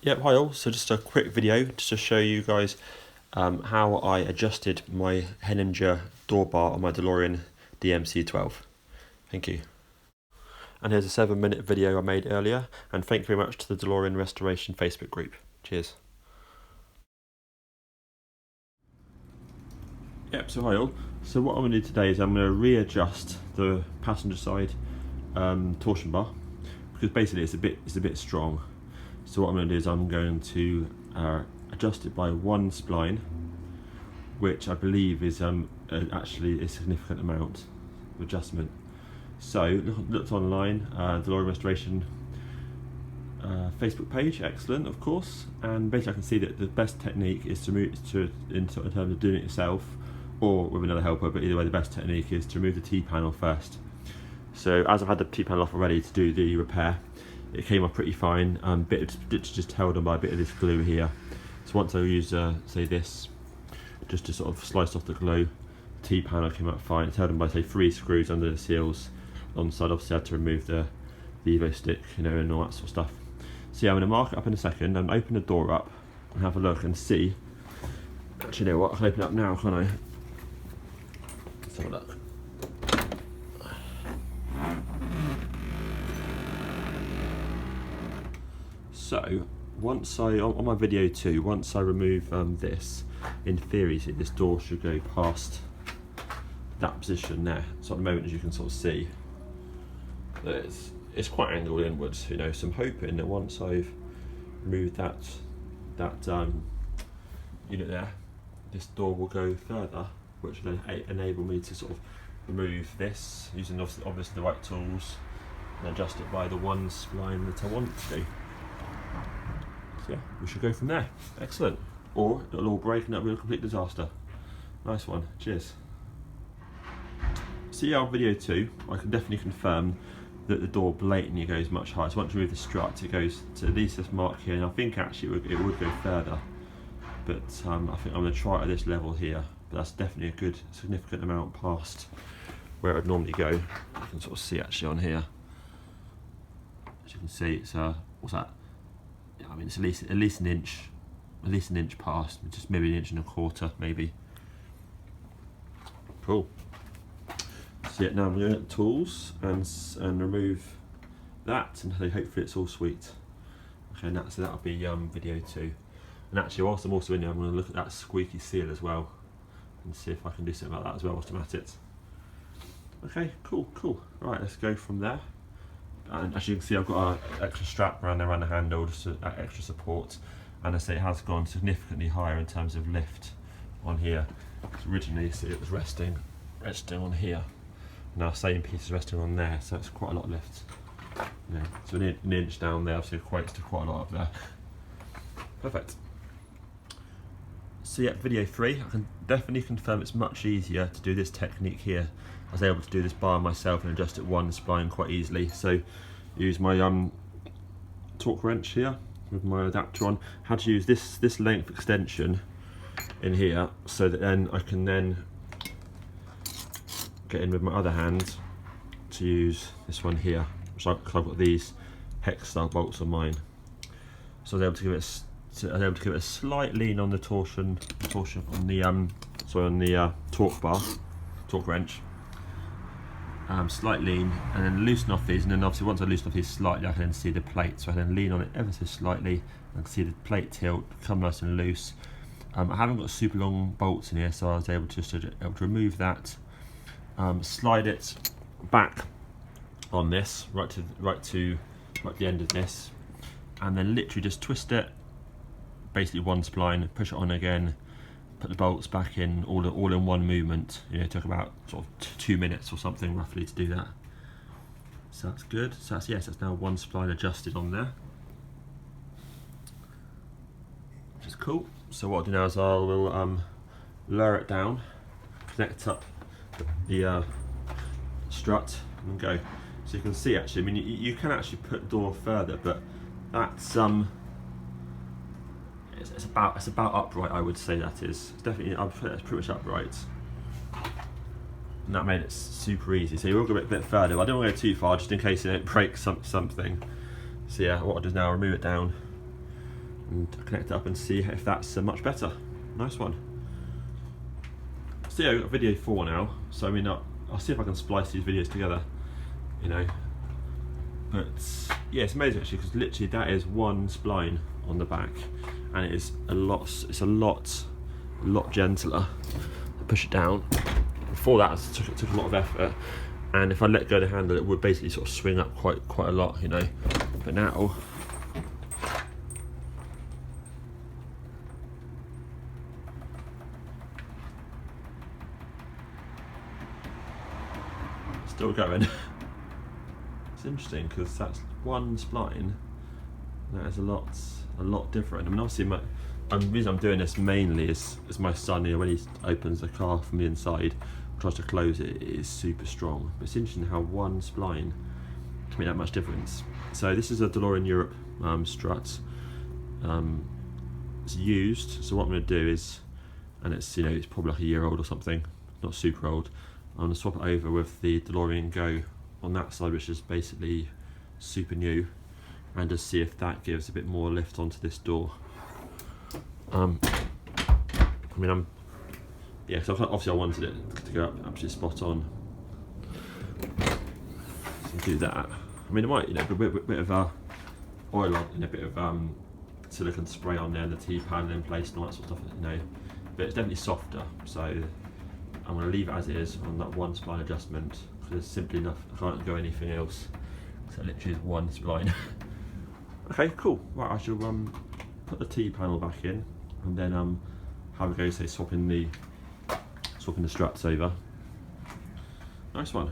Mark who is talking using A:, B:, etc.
A: Yep, hi all. So just a quick video just to show you guys how I adjusted my Henninger door bar on my DeLorean DMC12. Thank you. And here's a 7-minute video I made earlier, and thank you very much to the DeLorean Restoration Facebook group. Cheers. Yep, so hi all. So what I'm going to do today is I'm going to readjust the passenger side torsion bar, because basically it's a bit strong. So what I'm going to do is I'm going to adjust it by one spline, which I believe is actually a significant amount of adjustment. So looked online, DeLorean Restoration Facebook page, excellent of course, and basically I can see that the best technique is to move in terms of doing it yourself or with another helper, but either way the best technique is to remove the T-panel first. So as I had the T-panel off already to do the repair, it came off pretty fine. It's just held on by a bit of this glue here. So once I use say this, just to sort of slice off the glue, the T-panel came out fine. It's held on by say 3 screws under the seals on the side. Obviously I had to remove the Evo stick, you know, and all that sort of stuff. So yeah, I'm going to mark it up in a second and open the door up and have a look and see. Actually, you know what? I can open it up now, can't I? Let's have a look. So once on my video 2, once I remove this, in theory this door should go past that position there. So at the moment, as you can sort of see, that it's quite angled inwards, you know. So I'm hoping that once I've removed that unit there, this door will go further, which will enable me to sort of remove this using obviously the right tools and adjust it by the one spline that I want to do. So yeah, we should go from there. Excellent. Or it'll all break and that'll be a complete disaster. Nice one. Cheers. So yeah, on video 2, I can definitely confirm that the door blatantly goes much higher. So once you remove the strut, it goes to at least this mark here, and I think actually it would go further. But I think I'm going to try it at this level here. But that's definitely a good significant amount past where it would normally go. You can sort of see actually on here. As you can see, it's what's that? I mean, it's at least an inch past, just maybe an inch and a quarter, maybe. Cool. So yeah, now I'm going to get the tools and remove that, and hopefully it's all sweet. Okay, so that'll be video 2. And actually, whilst I'm also in there, I'm going to look at that squeaky seal as well, and see if I can do something about that as well whilst I'm at it. Okay, cool. Right, let's go from there. And as you can see, I've got an extra strap around the handle, just extra support. And I say it has gone significantly higher in terms of lift on here. So originally, you see it was resting on here. Now same piece is resting on there, so it's quite a lot of lift. You know, so an inch down there obviously equates to quite a lot up there. Perfect. So yeah, video 3, I can definitely confirm it's much easier to do this technique here. I was able to do this bar myself and adjust it one spline quite easily. So use my torque wrench here with my adapter on. Had to use this length extension in here so that then I can get in with my other hand to use this one here. So I've got these hex style bolts on mine. So I was able to give it a slight lean on the torque wrench. Slight lean, and then loosen off these, and then obviously once I loosen off these slightly, I can then see the plate. So I then lean on it ever so slightly, and I can see the plate tilt, become nice and loose. I haven't got super long bolts in here, so I was able to remove that, slide it back on this, right to the end of this, and then literally just twist it, basically one spline, push it on again, put the bolts back in, all in one movement. You know, it took about sort of 2 minutes or something roughly to do that. So that's good. So that's now one spline adjusted on there, which is cool. So what I'll do now is I will lower it down, connect up the strut, and go. So you can see actually, I mean, you can actually put the door further, but that's it's about upright, I would say. That is, it's definitely, I'd put it pretty much upright, and that made it super easy. So you will go a bit further, but I don't want to go too far just in case it breaks something. So yeah, what I'll do is now remove it down, and connect it up and see if that's much better. Nice one. So yeah, we've got video 4 now, so I mean I'll see if I can splice these videos together, you know. But yeah, it's amazing actually, because literally that is one spline on the back, and it's a lot gentler. I push it down. Before that, it took a lot of effort, and if I let go of the handle, it would basically sort of swing up quite a lot, you know. But now, still going. It's interesting because that's one spline. That is a lot different. I mean, obviously, the reason I'm doing this mainly is my son. You know, when he opens the car from the inside, tries to close it, it is super strong. But it's interesting how one spline can make that much difference. So this is a DeLorean Europe strut. It's used. So what I'm going to do is, and it's, you know, it's probably like a year old or something, not super old. I'm going to swap it over with the DeLorean Go on that side, which is basically super new, and just see if that gives a bit more lift onto this door. I mean, yeah, because obviously I wanted it to go up absolutely spot on. So do that. I mean, it might, you know, a bit of oil on, and a bit of silicone spray on there, and the T-panel in place and all that sort of stuff, you know. But it's definitely softer, so I'm going to leave it as it is on that one spline adjustment. There's simply enough, I can't go anything else. So literally is one spline. Okay, cool. Right, I shall put the T-panel back in, and then have a go, say, swapping the struts over. Nice one.